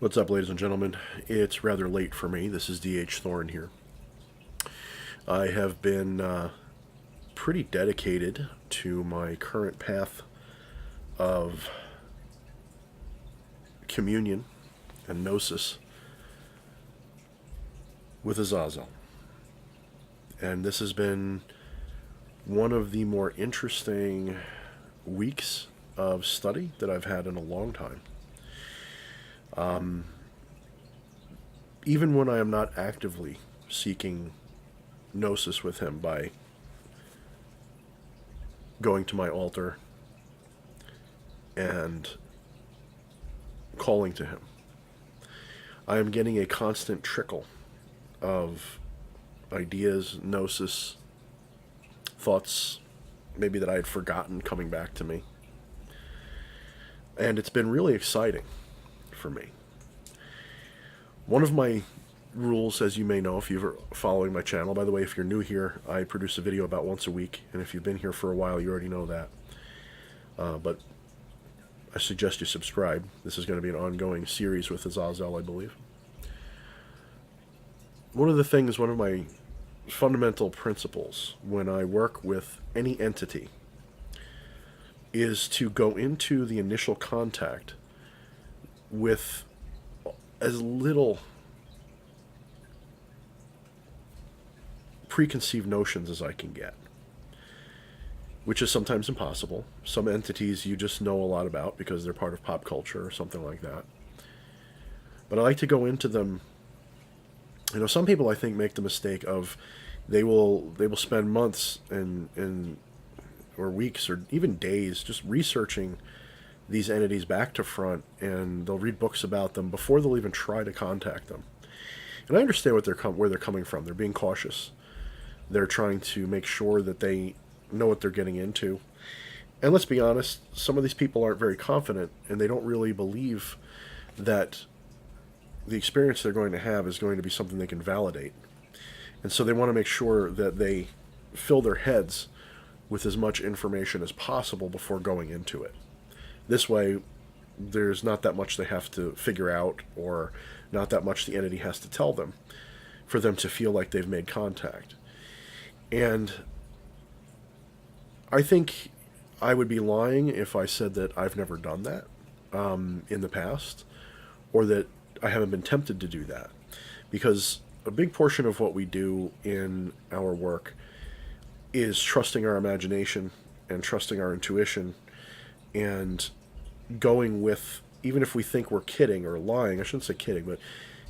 What's up, ladies and gentlemen? It's rather late for me. This is D.H. Thorne here. I have been pretty dedicated to my current path of communion and gnosis with Azazel. And this has been one of the more interesting weeks of study that I've had in a long time. Even when I am not actively seeking gnosis with him by going to my altar and calling to him, I am getting a constant trickle of ideas, gnosis, thoughts, maybe that I had forgotten coming back to me. And it's been really exciting for me. One of my rules, as you may know if you're following my channel, by the way, if you're new here, I produce a video about once a week, and if you've been here for a while, you already know that. But I suggest you subscribe. This is going to be an ongoing series with Azazel, I believe. One of my fundamental principles when I work with any entity is to go into the initial contact with as little preconceived notions as I can get, which is sometimes impossible. Some entities you just know a lot about because they're part of pop culture or something like that. But I like to go into them. You know, some people I think make the mistake of they will spend months and or weeks or even days just researching these entities back to front, and they'll read books about them before they'll even try to contact them. And I understand where they're coming from. They're being cautious. They're trying to make sure that they know what they're getting into. And let's be honest, some of these people aren't very confident, and they don't really believe that the experience they're going to have is going to be something they can validate. And so they want to make sure that they fill their heads with as much information as possible before going into it. This way, there's not that much they have to figure out, or not that much the entity has to tell them for them to feel like they've made contact. And I think I would be lying if I said that I've never done that in the past, or that I haven't been tempted to do that. Because a big portion of what we do in our work is trusting our imagination and trusting our intuition, and going with, even if we think we're kidding or lying, I shouldn't say kidding, but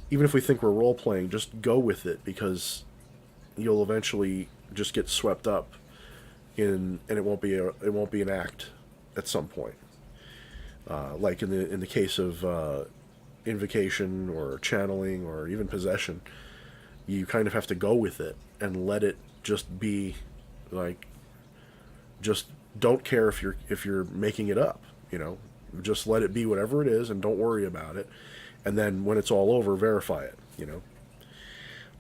even if we think we're role-playing, just go with it, because you'll eventually just get swept up in, and it won't be an act at some point. Like in the case of invocation or channeling or even possession, you kind of have to go with it and let it just be. Like, just don't care if you're making it up, you know. Just let it be whatever it is and don't worry about it. And then when it's all over, verify it, you know.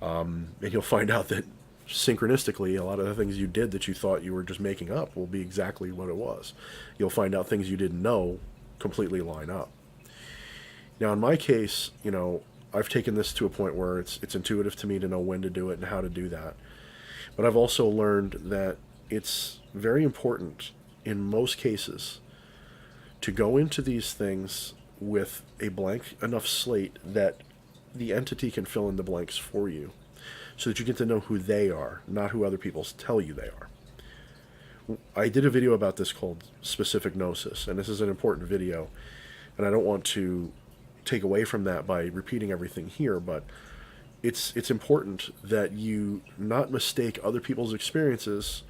And you'll find out that synchronistically, a lot of the things you did that you thought you were just making up will be exactly what it was. You'll find out things you didn't know completely line up. Now, in my case, you know, I've taken this to a point where it's intuitive to me to know when to do it and how to do that. But I've also learned that it's very important in most cases to go into these things with a blank enough slate that the entity can fill in the blanks for you, so that you get to know who they are, not who other people tell you they are. I did a video about this called Specific Gnosis, and this is an important video, and I don't want to take away from that by repeating everything here, but it's important that you not mistake other people's experiences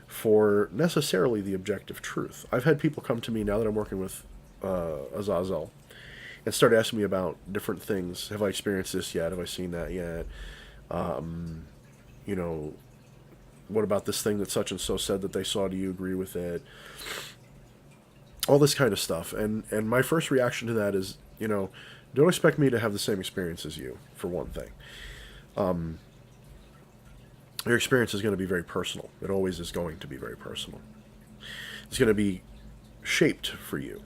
for necessarily the objective truth. I've had people come to me now that I'm working with Azazel and start asking me about different things. Have I experienced this yet? Have I seen that yet? You know, what about this thing that such and so said that they saw? Do you agree with it? All this kind of stuff. And my first reaction to that is, you know, don't expect me to have the same experience as you, for one thing. Your experience is going to be very personal. It always is going to be very personal. It's going to be shaped for you.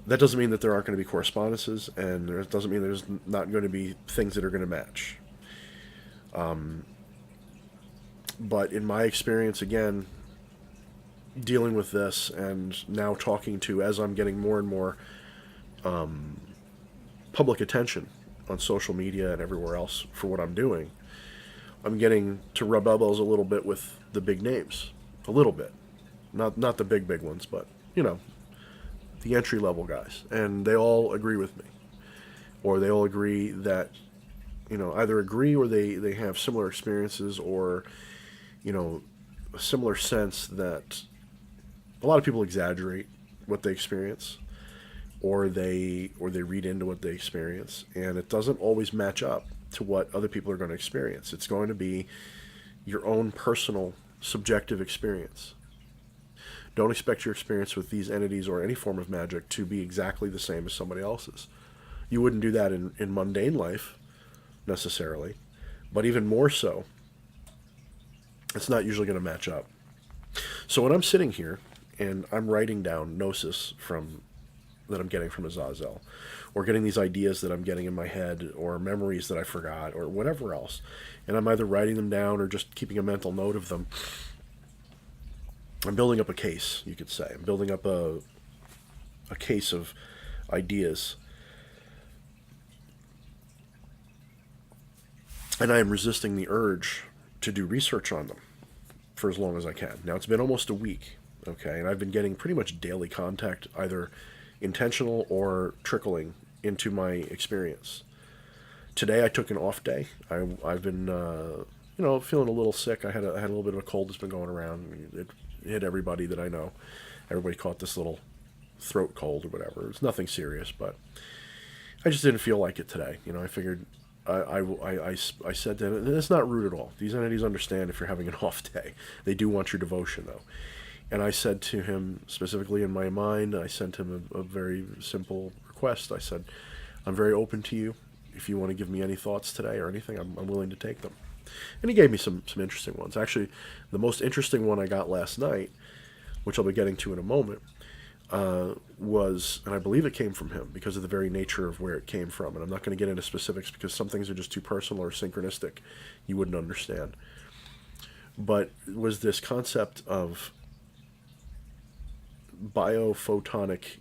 That doesn't mean that there aren't going to be correspondences, and it doesn't mean there's not going to be things that are going to match. But in my experience, again, dealing with this and now talking to, as I'm getting more and more public attention on social media and everywhere else for what I'm doing, I'm getting to rub elbows a little bit with the big names, a little bit, not the big ones, but you know, the entry level guys, and they all agree with me, or they all agree that, you know, either agree or they have similar experiences, or you know, a similar sense that a lot of people exaggerate what they experience, or they read into what they experience, and it doesn't always match up to what other people are going to experience. It's going to be your own personal subjective experience. Don't expect your experience with these entities or any form of magic to be exactly the same as somebody else's. You wouldn't do that in mundane life necessarily, but even more so, it's not usually going to match up. So when I'm sitting here and I'm writing down gnosis from that I'm getting from Azazel, or getting these ideas that I'm getting in my head, or memories that I forgot, or whatever else, and I'm either writing them down or just keeping a mental note of them, I'm building up a case, you could say. I'm building up a case of ideas. And I am resisting the urge to do research on them for as long as I can. Now, it's been almost a week, okay, and I've been getting pretty much daily contact, either intentional or trickling into my experience. Today I took an off day. I've been, feeling a little sick. I had a little bit of a cold that's been going around. It hit everybody that I know. Everybody caught this little throat cold or whatever. It's nothing serious, but I just didn't feel like it today. You know, I figured I said to him, and it's not rude at all. These entities understand if you're having an off day. They do want your devotion, though. And I said to him, specifically in my mind, I sent him a very simple request. I said, I'm very open to you. If you want to give me any thoughts today or anything, I'm willing to take them. And he gave me some interesting ones. Actually, the most interesting one I got last night, which I'll be getting to in a moment, was, and I believe it came from him because of the very nature of where it came from. And I'm not going to get into specifics because some things are just too personal or synchronistic. You wouldn't understand. But it was this concept of biophotonic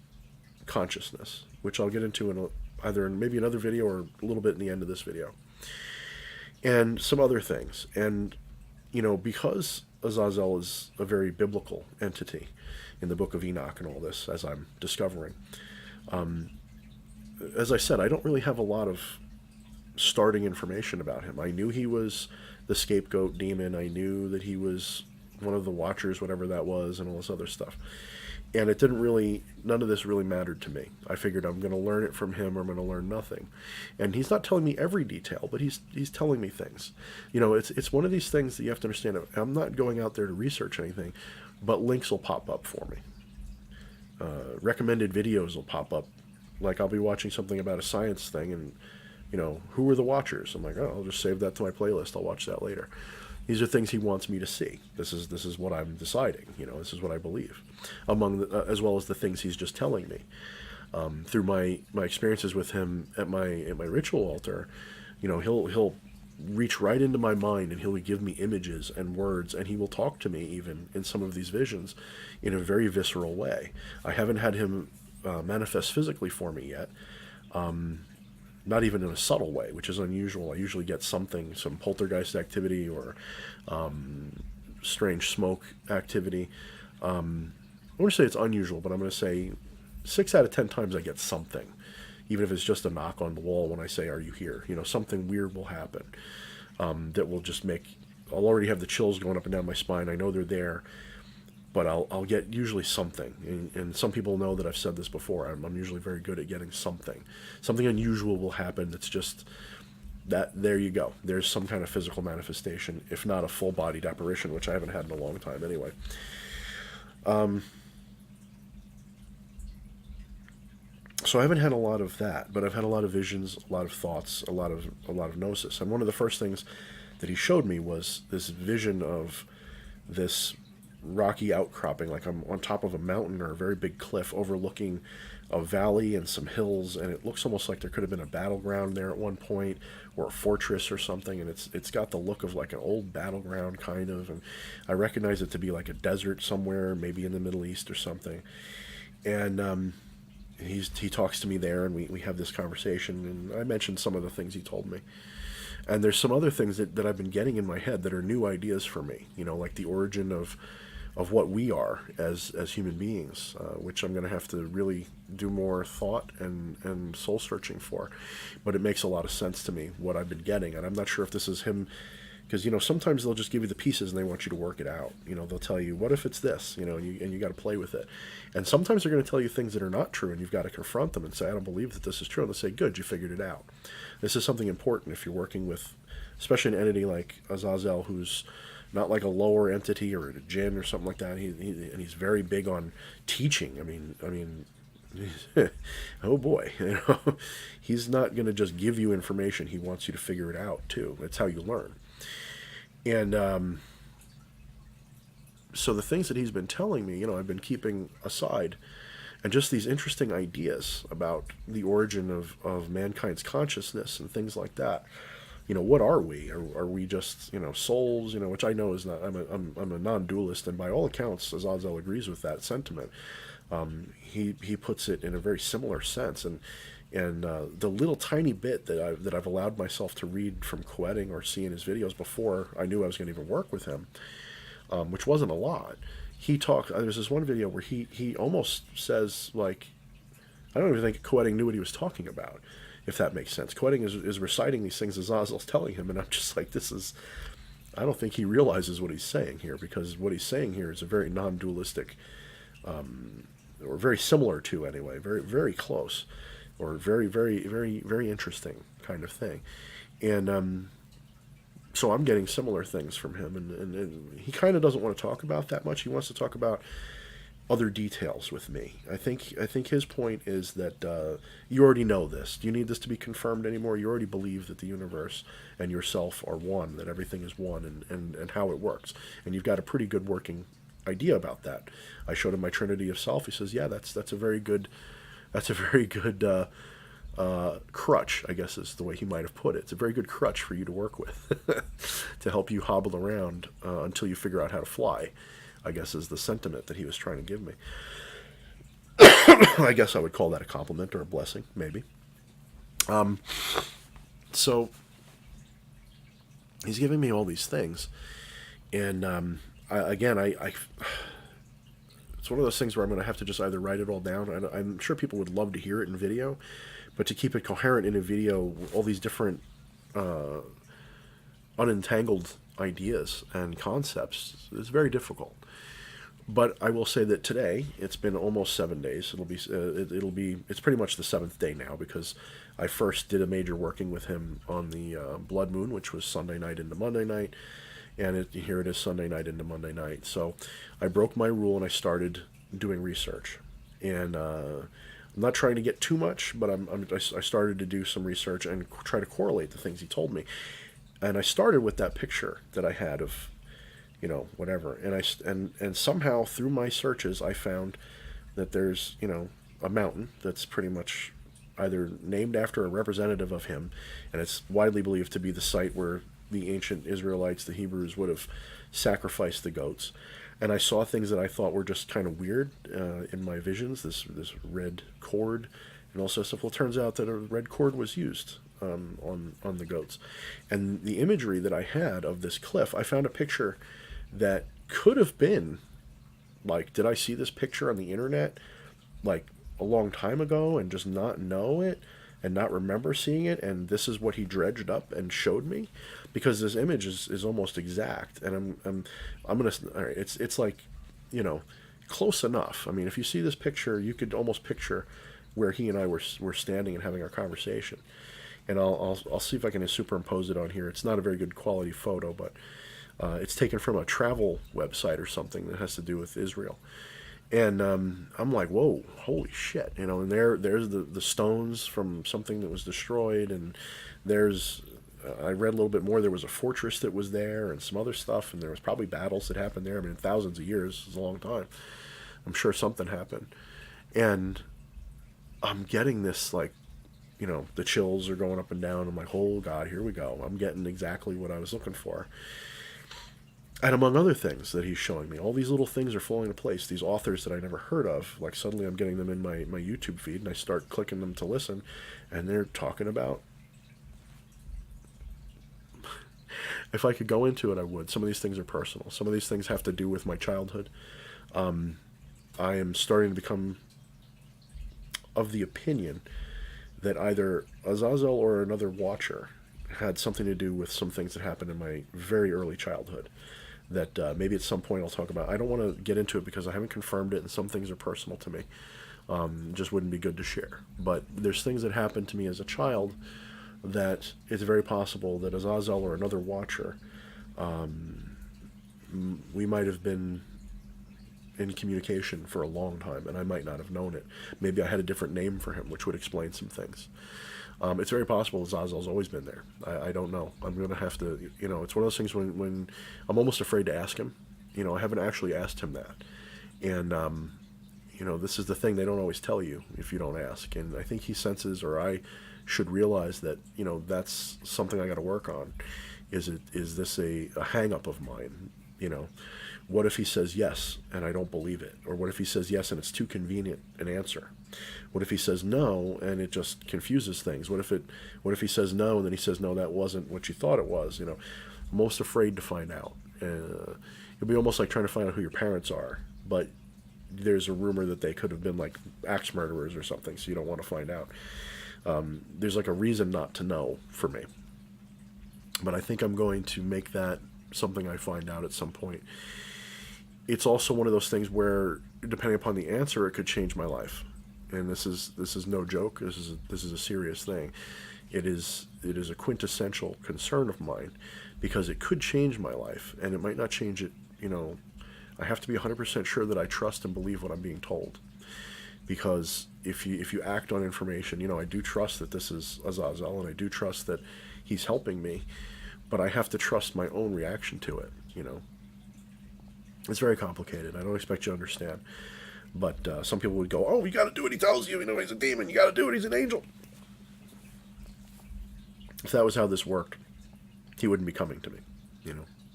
consciousness, which I'll get into in either in maybe another video or a little bit in the end of this video, and some other things. And you know, because Azazel is a very biblical entity in the Book of Enoch and all this, as I'm discovering, as I said, I don't really have a lot of starting information about him. I knew he was the scapegoat demon. I knew that he was one of the Watchers, whatever that was, and all this other stuff. And it didn't really, none of this really mattered to me. I figured I'm going to learn it from him or I'm going to learn nothing. And he's not telling me every detail, but he's telling me things. You know, it's one of these things that you have to understand. I'm not going out there to research anything, but links will pop up for me. Recommended videos will pop up. Like I'll be watching something about a science thing and, you know, who are the Watchers? I'm like, oh, I'll just save that to my playlist. I'll watch that later. These are things he wants me to see. This is what I'm deciding. You know, this is what I believe, among as well as the things he's just telling me through my experiences with him at my ritual altar. You know, he'll reach right into my mind and he'll give me images and words, and he will talk to me even in some of these visions in a very visceral way. I haven't had him manifest physically for me yet. Not even in a subtle way, which is unusual. I usually get something, some poltergeist activity or strange smoke activity. I want to say it's unusual, but I'm going to say 6 out of 10 times I get something, even if it's just a knock on the wall when I say, "Are you here?" You know, something weird will happen that will just make. I'll already have the chills going up and down my spine. I know they're there, but I'll get usually something. And some people know that I've said this before. I'm usually very good at getting something. Something unusual will happen that's just that, there you go. There's some kind of physical manifestation, if not a full-bodied apparition, which I haven't had in a long time anyway. So I haven't had a lot of that, but I've had a lot of visions, a lot of thoughts, a lot of gnosis. And one of the first things that he showed me was this vision of this rocky outcropping, like I'm on top of a mountain or a very big cliff overlooking a valley and some hills, and it looks almost like there could have been a battleground there at one point, or a fortress or something, and it's got the look of like an old battleground kind of, and I recognize it to be like a desert somewhere, maybe in the Middle East or something, and he talks to me there, and we have this conversation, and I mentioned some of the things he told me. And there's some other things that I've been getting in my head that are new ideas for me, like the origin of what we are as human beings, which I'm going to have to really do more thought and soul searching for. But it makes a lot of sense to me, what I've been getting. And I'm not sure if this is him, because, sometimes they'll just give you the pieces and they want you to work it out. They'll tell you, what if it's this, and you got to play with it. And sometimes they're going to tell you things that are not true, and you've got to confront them and say, I don't believe that this is true. And they'll say, good, you figured it out. This is something important if you're working with, especially an entity like Azazel, who's not like a lower entity or a djinn or something like that. And he's very big on teaching. I mean, oh boy, he's not going to just give you information. He wants you to figure it out too. That's how you learn. And so the things that he's been telling me, I've been keeping aside, and just these interesting ideas about the origin of mankind's consciousness and things like that. What are we? Are we just souls? Which I know is not. I'm a non-dualist, and by all accounts, Azazel agrees with that sentiment. He puts it in a very similar sense, and the little tiny bit that I've allowed myself to read from Coetting or see in his videos before I knew I was going to even work with him, which wasn't a lot. He talked. There's this one video where he almost says, like, I don't even think Coetting knew what he was talking about, if that makes sense. Coetting is reciting these things Azazel's telling him, and I'm just like, I don't think he realizes what he's saying here, because what he's saying here is a very non-dualistic, or very similar to, anyway, very, very close, or very, very, very, very interesting kind of thing. And so I'm getting similar things from him, and he kind of doesn't want to talk about that much. He wants to talk about other details with me. I think his point is that you already know this. Do you need this to be confirmed anymore? You already believe that the universe and yourself are one, that everything is one, and how it works. And you've got a pretty good working idea about that. I showed him my Trinity of Self. He says, yeah, that's a very good crutch, I guess is the way he might have put it. It's a very good crutch for you to work with to help you hobble around until you figure out how to fly, I guess is the sentiment that he was trying to give me. I guess I would call that a compliment or a blessing, maybe. So he's giving me all these things, and I it's one of those things where I'm going to have to just either write it all down. I'm sure people would love to hear it in video, but to keep it coherent in a video, all these different unentangled ideas and concepts is very difficult. But I will say that today, it's been almost 7 days. It's pretty much the 7th day now, because I first did a major working with him on the blood moon, which was Sunday night into Monday night, and here it is Sunday night into Monday night. So I broke my rule and I started doing research, and I'm not trying to get too much, but I started to do some research and try to correlate the things he told me. And I started with that picture that I had of, whatever. And somehow through my searches, I found that there's, a mountain that's pretty much either named after a representative of him, and it's widely believed to be the site where the ancient Israelites, the Hebrews, would have sacrificed the goats. And I saw things that I thought were just kind of weird in my visions, this red cord and all sorts of stuff. Well, it turns out that a red cord was used on the goats. And the imagery that I had of this cliff, I found a picture that could have been, like, did I see this picture on the internet, like, a long time ago and just not know it and not remember seeing it, and this is what he dredged up and showed me? Because this image is almost exact, and I'm gonna, all right, it's like, close enough. I mean, if you see this picture, you could almost picture where he and I were standing and having our conversation. And I'll see if I can superimpose it on here. It's not a very good quality photo, but it's taken from a travel website or something that has to do with Israel. And I'm like, whoa, holy shit, and there's the stones from something that was destroyed, and there's I read a little bit more. There was a fortress that was there and some other stuff, and there was probably battles that happened there. I mean, thousands of years is a long time. I'm sure something happened. And I'm getting this, like, the chills are going up and down. I'm like, oh, God, here we go. I'm getting exactly what I was looking for. And among other things that he's showing me, all these little things are falling into place. These authors that I never heard of, like suddenly I'm getting them in my YouTube feed, and I start clicking them to listen, and they're talking about... If I could go into it, I would. Some of these things are personal. Some of these things have to do with my childhood. I am starting to become of the opinion that either Azazel or another Watcher had something to do with some things that happened in my very early childhood that maybe at some point I'll talk about. I don't want to get into it because I haven't confirmed it, and some things are personal to me. Just wouldn't be good to share. But there's things that happened to me as a child that it's very possible that Azazel or another Watcher, we might have been in communication for a long time, and I might not have known it. Maybe I had a different name for him, which would explain some things. It's very possible Azazel's always been there. I don't know. I'm going to have to, it's one of those things when I'm almost afraid to ask him. I haven't actually asked him that. And, this is the thing they don't always tell you if you don't ask. And I think he senses, or I should realize that, that's something I got to work on. Is this a hang-up of mine? What if he says yes and I don't believe it? Or what if he says yes and it's too convenient an answer? What if he says no and it just confuses things? What if he says no and then he says, no, that wasn't what you thought it was? I'm most afraid to find out. It'd be almost like trying to find out who your parents are, but there's a rumor that they could have been like axe murderers or something, so you don't want to find out. There's like a reason not to know for me. But I think I'm going to make that something I find out at some point. It's also one of those things where, depending upon the answer, it could change my life. And this is no joke. This is a serious thing. It is a quintessential concern of mine, because it could change my life, and it might not change it. I have to be 100% sure that I trust and believe what I'm being told. Because if you act on information, I do trust that this is Azazel, and I do trust that he's helping me, but I have to trust my own reaction to it. It's very complicated. I don't expect you to understand. But some people would go, oh, you got to do what he tells you. He's a demon. You got to do it. He's an angel. If that was how this worked, he wouldn't be coming to me.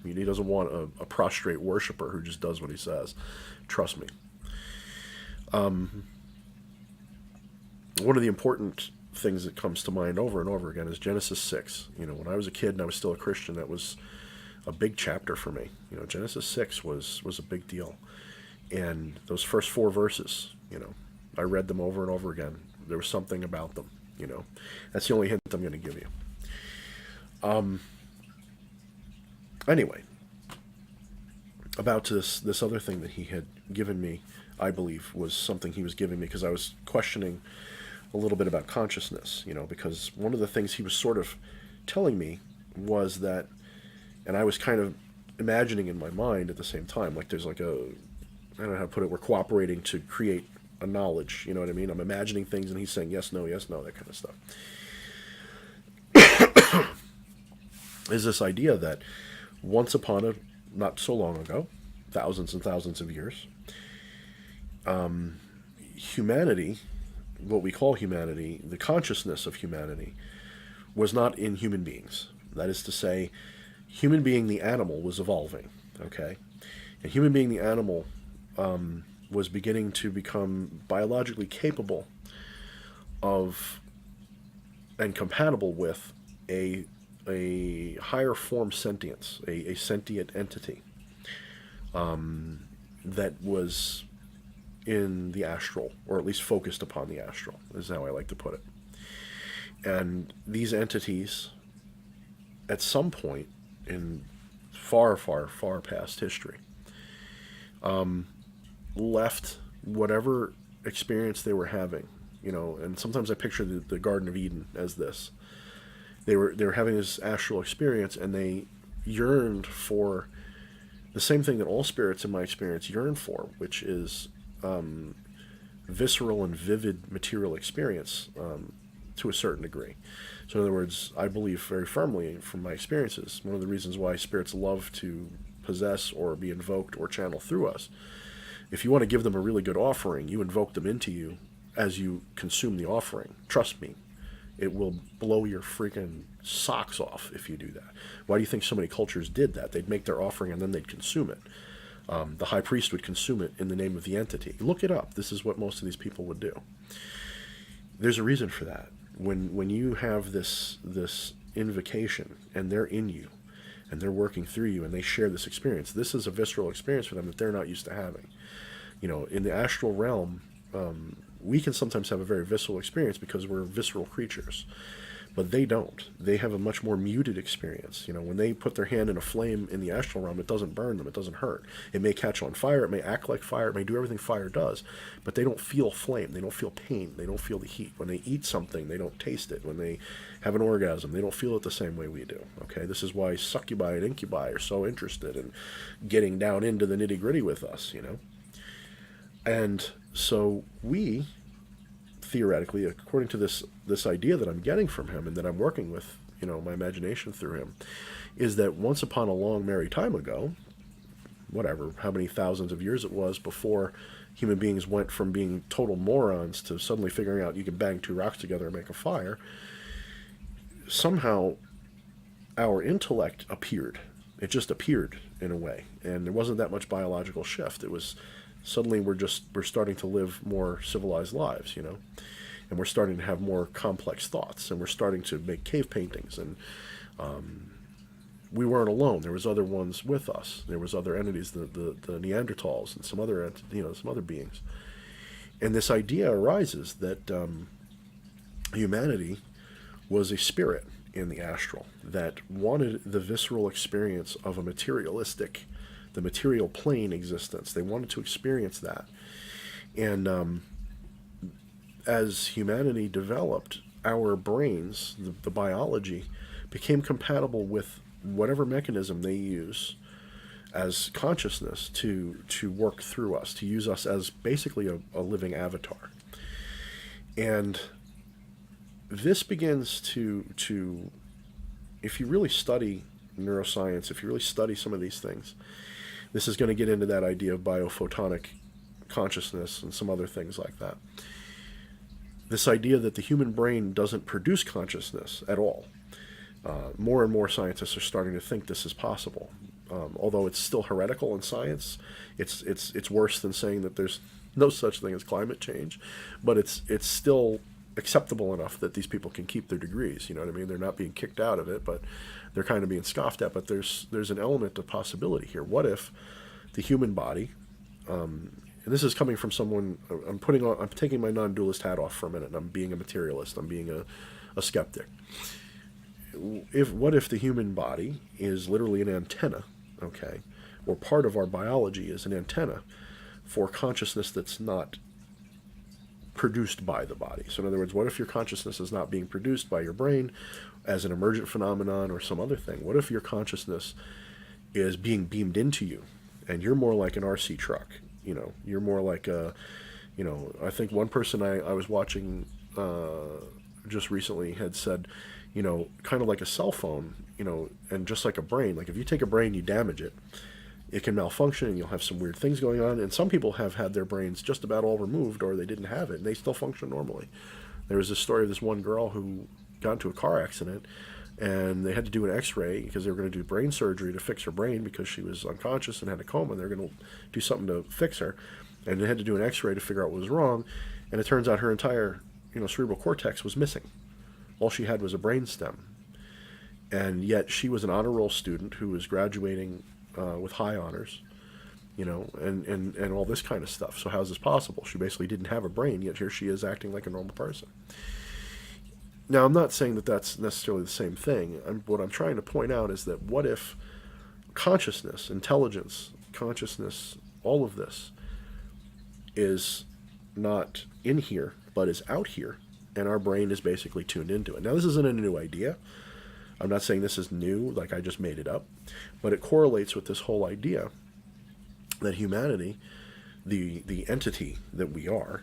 He doesn't want a prostrate worshiper who just does what he says. Trust me. One of the important things that comes to mind over and over again is Genesis 6. When I was a kid and I was still a Christian, that was a big chapter for me. Genesis 6 was a big deal. And those first 4 verses, I read them over and over again. There was something about them, That's the only hint I'm going to give you. Anyway, about this other thing that he had given me, I believe, was something he was giving me because I was questioning a little bit about consciousness, because one of the things he was sort of telling me was that, and I was kind of imagining in my mind at the same time, like there's like I don't know how to put it, we're cooperating to create a knowledge, you know what I mean? I'm imagining things and he's saying yes, no, that kind of stuff. Is this idea that once upon a, not so long ago, thousands and thousands of years, humanity, what we call humanity, the consciousness of humanity, was not in human beings. That is to say, human being the animal was evolving, okay? And human being the animal was beginning to become biologically capable of and compatible with a higher form sentience, a sentient entity that was in the astral, or at least focused upon the astral, is how I like to put it. And these entities, at some point in far, far, far past history, left whatever experience they were having, and sometimes I picture the Garden of Eden as this. They were having this astral experience, and they yearned for the same thing that all spirits in my experience yearn for, which is visceral and vivid material experience to a certain degree. So in other words, I believe very firmly from my experiences, one of the reasons why spirits love to possess or be invoked or channel through us, if you want to give them a really good offering, you invoke them into you as you consume the offering. Trust me, it will blow your freaking socks off if you do that. Why do you think so many cultures did that? They'd make their offering and then they'd consume it. The high priest would consume it in the name of the entity. Look it up. This is what most of these people would do. There's a reason for that. When you have this invocation and they're in you and they're working through you and they share this experience, this is a visceral experience for them that they're not used to having. You know, in the astral realm, we can sometimes have a very visceral experience because we're visceral creatures. But they don't. They have a much more muted experience. You know, when they put their hand in a flame in the astral realm, it doesn't burn them. It doesn't hurt. It may catch on fire. It may act like fire. It may do everything fire does. But they don't feel flame. They don't feel pain. They don't feel the heat. When they eat something, they don't taste it. When they have an orgasm, they don't feel it the same way we do. Okay, this is why succubi and incubi are so interested in getting down into the nitty-gritty with us, you know. And so we, theoretically, according to this idea that I'm getting from him and that I'm working with, you know, my imagination through him, is that once upon a long merry time ago, whatever, how many thousands of years it was before human beings went from being total morons to suddenly figuring out you can bang two rocks together and make a fire, somehow our intellect appeared. It just appeared in a way, and there wasn't that much biological shift. It was suddenly we're starting to live more civilized lives, you know, and we're starting to have more complex thoughts, and we're starting to make cave paintings, and we weren't alone. There was other ones with us. There was other entities, the Neanderthals and some other beings, and this idea arises that humanity was a spirit in the astral that wanted the visceral experience of a materialistic, the material plane existence. They wanted to experience that. And as humanity developed, our brains, the biology, became compatible with whatever mechanism they use as consciousness to work through us, to use us as basically a living avatar. And this begins to, if you really study neuroscience, if you really study some of these things, this is going to get into that idea of biophotonic consciousness and some other things like that. This idea that the human brain doesn't produce consciousness at all. More and more scientists are starting to think this is possible. Although it's still heretical in science, it's worse than saying that there's no such thing as climate change, but it's still acceptable enough that these people can keep their degrees. You know what I mean? They're not being kicked out of it, but they're kind of being scoffed at. But there's an element of possibility here. What if the human body, and this is coming from someone, I'm taking my non-dualist hat off for a minute, and I'm being a materialist. I'm being a skeptic. What if the human body is literally an antenna, okay, or part of our biology is an antenna for consciousness that's not produced by the body? So in other words, what if your consciousness is not being produced by your brain as an emergent phenomenon or some other thing? What if your consciousness is being beamed into you and you're more like an RC truck? You know, you're more like a, you know, I think one person I was watching just recently had said, you know, kind of like a cell phone, you know, and just like a brain, like if you take a brain, you damage it, it can malfunction and you'll have some weird things going on. And some people have had their brains just about all removed, or they didn't have it and they still function normally. There was this story of this one girl who got into a car accident and they had to do an x-ray because they were going to do brain surgery to fix her brain because she was unconscious and had a coma. They were going to do something to fix her, and they had to do an x-ray to figure out what was wrong. And it turns out her entire, you know, cerebral cortex was missing. All she had was a brain stem. And yet she was an honor roll student who was graduating with high honors, you know, and all this kind of stuff. So how's this possible? She basically didn't have a brain, yet here she is acting like a normal person. Now, I'm not saying that that's necessarily the same thing. What I'm trying to point out is that what if consciousness, intelligence, consciousness, all of this is not in here, but is out here, and our brain is basically tuned into it. Now, this isn't a new idea. I'm not saying this is new, like I just made it up, but it correlates with this whole idea that humanity, the entity that we are,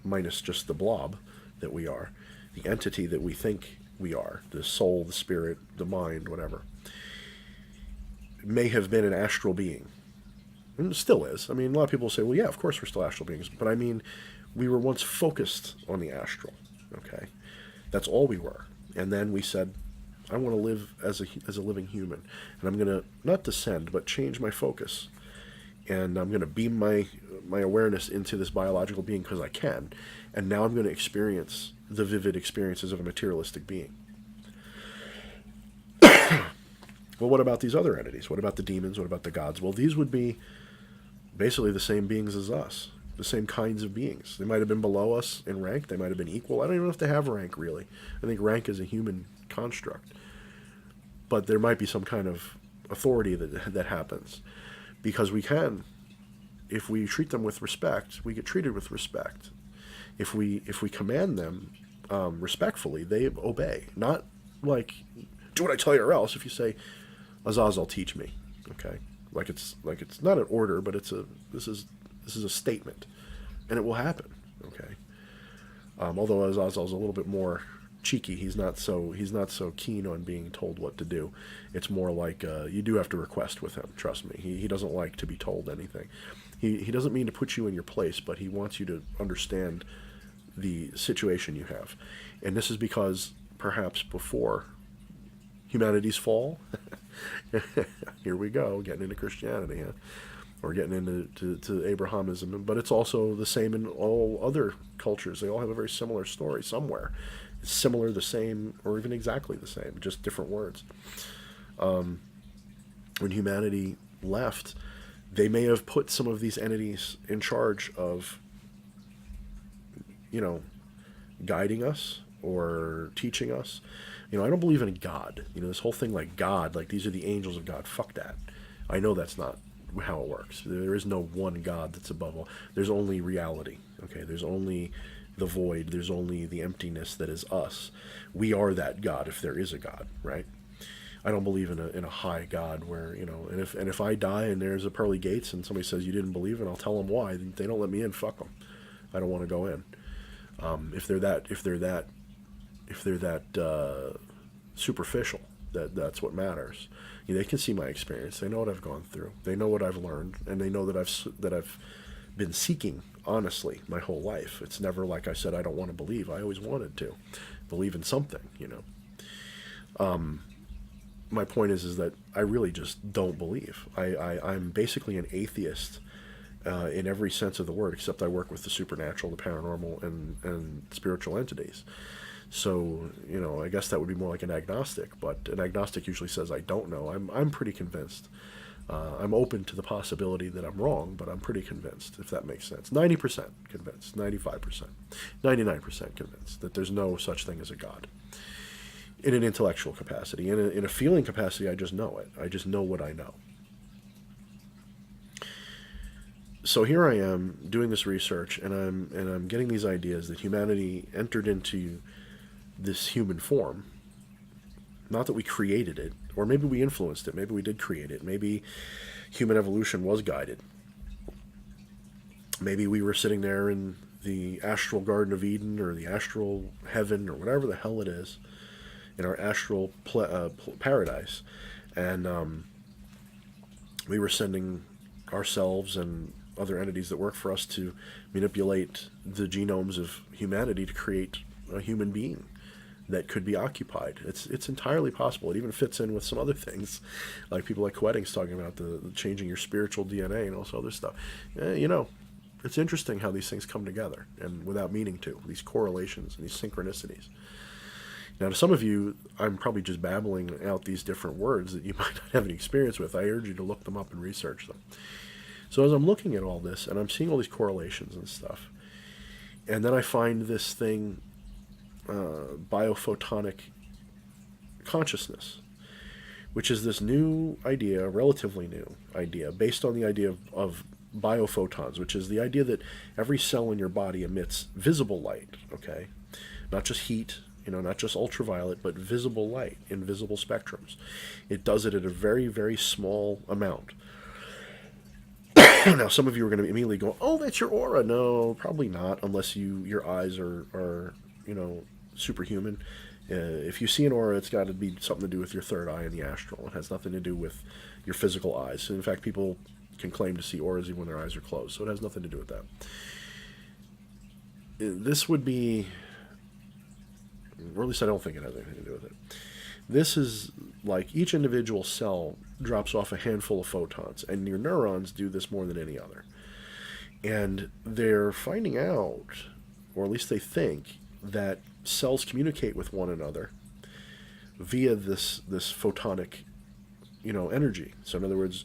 minus just the blob that we are, the entity that we think we are, the soul, the spirit, the mind, whatever, may have been an astral being. And it still is. I mean, a lot of people say, well, yeah, of course we're still astral beings. But I mean, we were once focused on the astral, okay? That's all we were. And then we said, I want to live as a living human. And I'm going to not descend, but change my focus. And I'm going to beam my awareness into this biological being because I can. And now I'm going to experience the vivid experiences of a materialistic being. Well, what about these other entities? What about the demons? What about the gods? Well, these would be basically the same beings as us, the same kinds of beings. They might have been below us in rank. They might have been equal. I don't even know if they have rank, really. I think rank is a human construct. But there might be some kind of authority that happens. Because we can, if we treat them with respect, we get treated with respect. If we command them respectfully, they obey. Not like, do what I tell you or else. If you say, Azazel, teach me, okay? Like it's not an order, but this is a statement, and it will happen, okay? Although Azazel's a little bit more cheeky, he's not so keen on being told what to do. It's more like you do have to request with him. Trust me, he doesn't like to be told anything. He doesn't mean to put you in your place, but he wants you to understand the situation you have, and this is because perhaps before humanity's fall. Here we go, getting into Christianity, huh? Or getting into Abrahamism. But it's also the same in all other cultures. They all have a very similar story somewhere. It's similar, the same, or even exactly the same, just different words. When humanity left, they may have put some of these entities in charge of, guiding us or teaching us. I don't believe in a God. This whole thing like God, like these are the angels of God. Fuck that. I know that's not how it works. There is no one God that's above all. There's only reality. Okay, there's only the void. There's only the emptiness that is us. We are that God if there is a God, right? I don't believe in a high God where, and if I die and there's a pearly gates and somebody says you didn't believe in, I'll tell them why. They don't let me in. Fuck them. I don't want to go in. If they're that superficial, that's what matters. They can see my experience. They know what I've gone through. They know what I've learned, and they know that I've been seeking honestly my whole life. It's never like I said I don't want to believe. I always wanted to believe in something. My point is that I really just don't believe. I'm basically an atheist in every sense of the word, except I work with the supernatural, the paranormal, and spiritual entities. So, I guess that would be more like an agnostic, but an agnostic usually says, I don't know. I'm pretty convinced. I'm open to the possibility that I'm wrong, but I'm pretty convinced, if that makes sense. 90% convinced, 95%, 99% convinced that there's no such thing as a God. In an intellectual capacity. In a feeling capacity, I just know it. I just know what I know. So here I am doing this research, and I'm getting these ideas that humanity entered into this human form. Not that we created it, or maybe we influenced it, maybe we did create it, maybe human evolution was guided. Maybe we were sitting there in the astral Garden of Eden, or the astral heaven, or whatever the hell it is, in our astral paradise, and we were sending ourselves and other entities that work for us to manipulate the genomes of humanity to create a human being that could be occupied. It's entirely possible. It even fits in with some other things, like people like Quetting's talking about the changing your spiritual DNA and all this other stuff. It's interesting how these things come together, and without meaning to, these correlations and these synchronicities. Now, to some of you, I'm probably just babbling out these different words that you might not have any experience with. I urge you to look them up and research them. So as I'm looking at all this, and I'm seeing all these correlations and stuff, and then I find this thing, biophotonic consciousness, which is this new idea, relatively new idea, based on the idea of biophotons, which is the idea that every cell in your body emits visible light, okay? Not just heat, not just ultraviolet, but visible light in visible spectrums. It does it at a very, very small amount. Now, some of you are going to immediately go, oh, that's your aura. No, probably not, unless your eyes are superhuman. If you see an aura, it's got to be something to do with your third eye in the astral. It has nothing to do with your physical eyes. In fact, people can claim to see auras even when their eyes are closed, so it has nothing to do with that. This would be, or at least I don't think it has anything to do with it. This is like each individual cell drops off a handful of photons, and your neurons do this more than any other. And they're finding out, or at least they think, that cells communicate with one another via this photonic, energy. So in other words,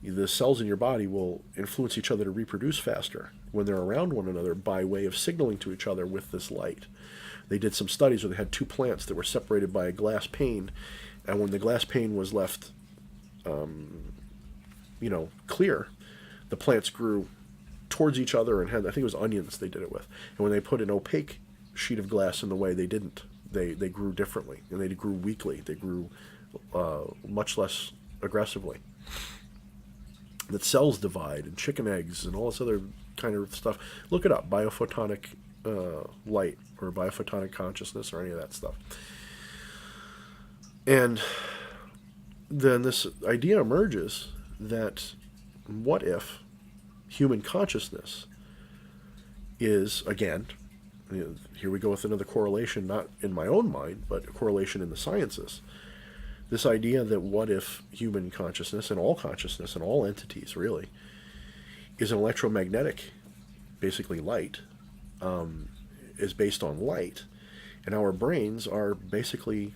the cells in your body will influence each other to reproduce faster when they're around one another by way of signaling to each other with this light. They did some studies where they had two plants that were separated by a glass pane, and when the glass pane was left, clear, the plants grew towards each other and had, I think it was onions they did it with. And when they put an opaque sheet of glass in the way, they didn't. They grew differently, and they grew weakly. They grew much less aggressively. That cells divide, and chicken eggs, and all this other kind of stuff. Look it up, biophotonic light, or biophotonic consciousness, or any of that stuff. And then this idea emerges that what if human consciousness is, again, here we go with another correlation, not in my own mind, but a correlation in the sciences. This idea that what if human consciousness and all entities really, is an electromagnetic, basically light, is based on light, and our brains are basically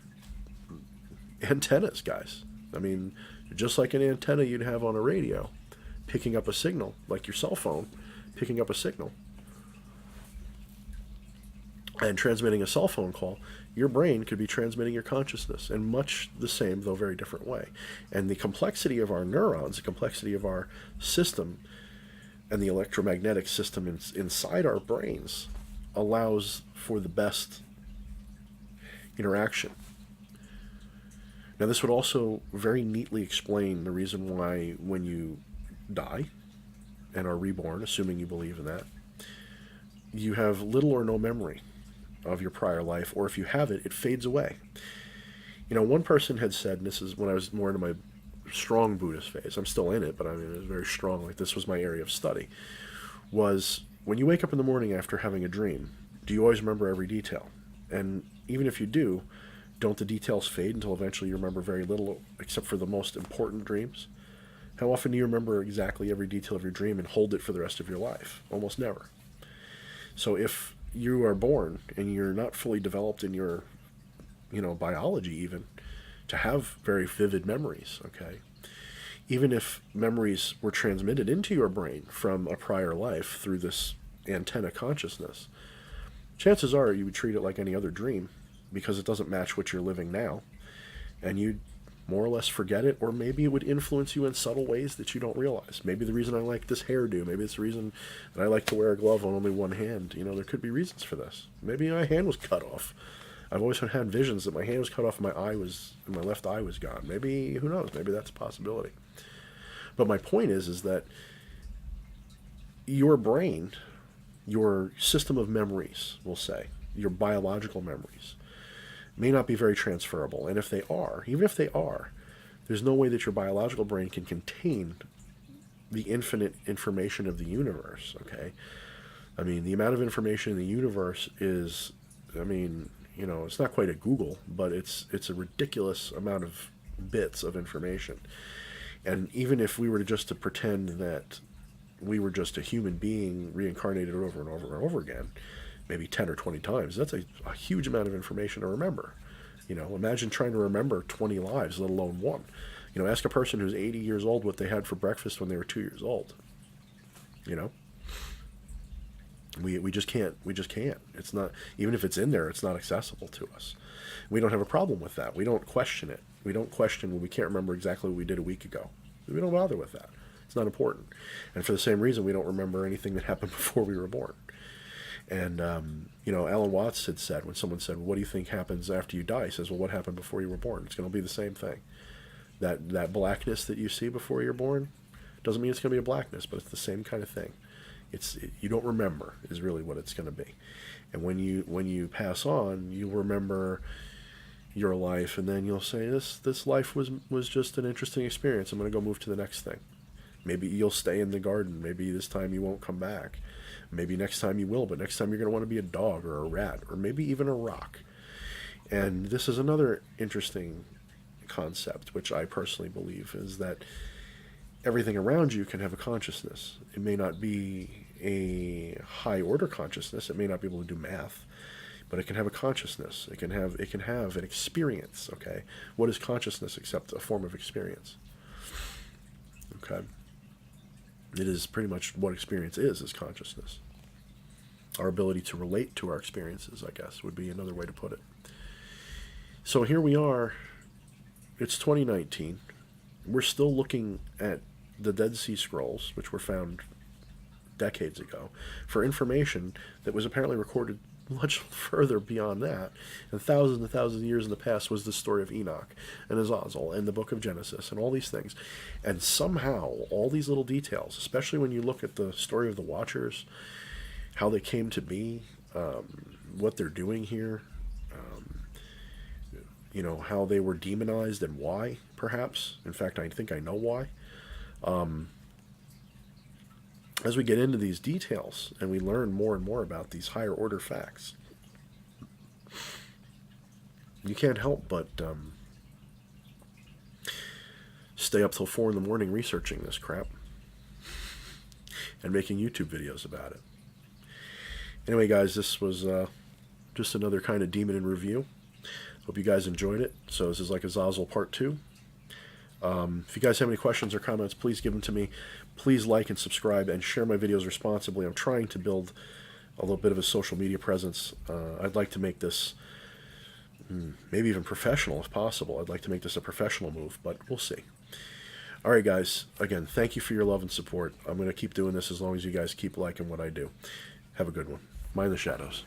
antennas, guys. I mean, just like an antenna you'd have on a radio, picking up a signal, like your cell phone, picking up a signal and transmitting a cell phone call, your brain could be transmitting your consciousness in much the same, though very different way. And the complexity of our neurons, the complexity of our system, and the electromagnetic system inside our brains allows for the best interaction. Now, this would also very neatly explain the reason why when you die and are reborn, assuming you believe in that, you have little or no memory of your prior life, or if you have it, it fades away. One person had said, and this is when I was more into my strong Buddhist phase, I'm still in it, but I mean, it was very strong, like this was my area of study, was when you wake up in the morning after having a dream, do you always remember every detail? And even if you do, don't the details fade until eventually you remember very little, except for the most important dreams? How often do you remember exactly every detail of your dream and hold it for the rest of your life? Almost never. So if you are born and you're not fully developed in your, biology even, to have very vivid memories, okay? Even if memories were transmitted into your brain from a prior life through this antenna consciousness, chances are you would treat it like any other dream because it doesn't match what you're living now, and you'd more or less forget it, or maybe it would influence you in subtle ways that you don't realize. Maybe the reason I like this hairdo, maybe it's the reason that I like to wear a glove on only one hand. There could be reasons for this. Maybe my hand was cut off. I've always had visions that my hand was cut off and my left eye was gone. Maybe, who knows, maybe that's a possibility. But my point is that your brain, your system of memories, we'll say, your biological memories, may not be very transferable. And if they are, even if they are, there's no way that your biological brain can contain the infinite information of the universe, okay? I mean, the amount of information in the universe is, it's not quite a Google, but it's a ridiculous amount of bits of information. And even if we were to pretend that we were just a human being reincarnated over and over and over again, maybe 10 or 20 times, that's a huge amount of information to remember. Imagine trying to remember 20 lives, let alone one. Ask a person who's 80 years old what they had for breakfast when they were 2 years old. We just can't. It's not, even if it's in there, it's not accessible to us. We don't have a problem with that. We don't question it. We don't question when we can't remember exactly what we did a week ago. We don't bother with that. It's not important. And for the same reason, we don't remember anything that happened before we were born. And, Alan Watts had said, when someone said, well, what do you think happens after you die? He says, well, what happened before you were born? It's going to be the same thing. That blackness that you see before you're born doesn't mean it's going to be a blackness, but it's the same kind of thing. You don't remember is really what it's going to be. And when you pass on, you'll remember your life, and then you'll say, this life was just an interesting experience. I'm going to go move to the next thing. Maybe you'll stay in the garden. Maybe this time you won't come back. Maybe next time you will, but next time you're going to want to be a dog or a rat or maybe even a rock. And this is another interesting concept, which I personally believe, is that everything around you can have a consciousness. It may not be a high order consciousness. It may not be able to do math, but it can have a consciousness. It can have an experience. Okay, what is consciousness except a form of experience? Okay, it is pretty much what experience is consciousness. Our ability to relate to our experiences, I guess, would be another way to put it. So here we are. It's 2019. We're still looking at the Dead Sea Scrolls, which were found decades ago, for information that was apparently recorded much further beyond that. And thousands of years in the past was the story of Enoch and Azazel and the book of Genesis and all these things. And somehow, all these little details, especially when you look at the story of the Watchers, how they came to be, what they're doing here, how they were demonized and why, perhaps. In fact, I think I know why. As we get into these details and we learn more and more about these higher order facts, you can't help but stay up till 4 in the morning researching this crap and making YouTube videos about it. Anyway, guys, this was just another kind of demon in review. Hope you guys enjoyed it. So this is like Azazel Part 2. If you guys have any questions or comments, please give them to me. Please like and subscribe and share my videos responsibly. I'm trying to build a little bit of a social media presence. I'd like to make this maybe even professional if possible. I'd like to make this a professional move, but we'll see. All right, guys. Again, thank you for your love and support. I'm going to keep doing this as long as you guys keep liking what I do. Have a good one. Mind the shadows.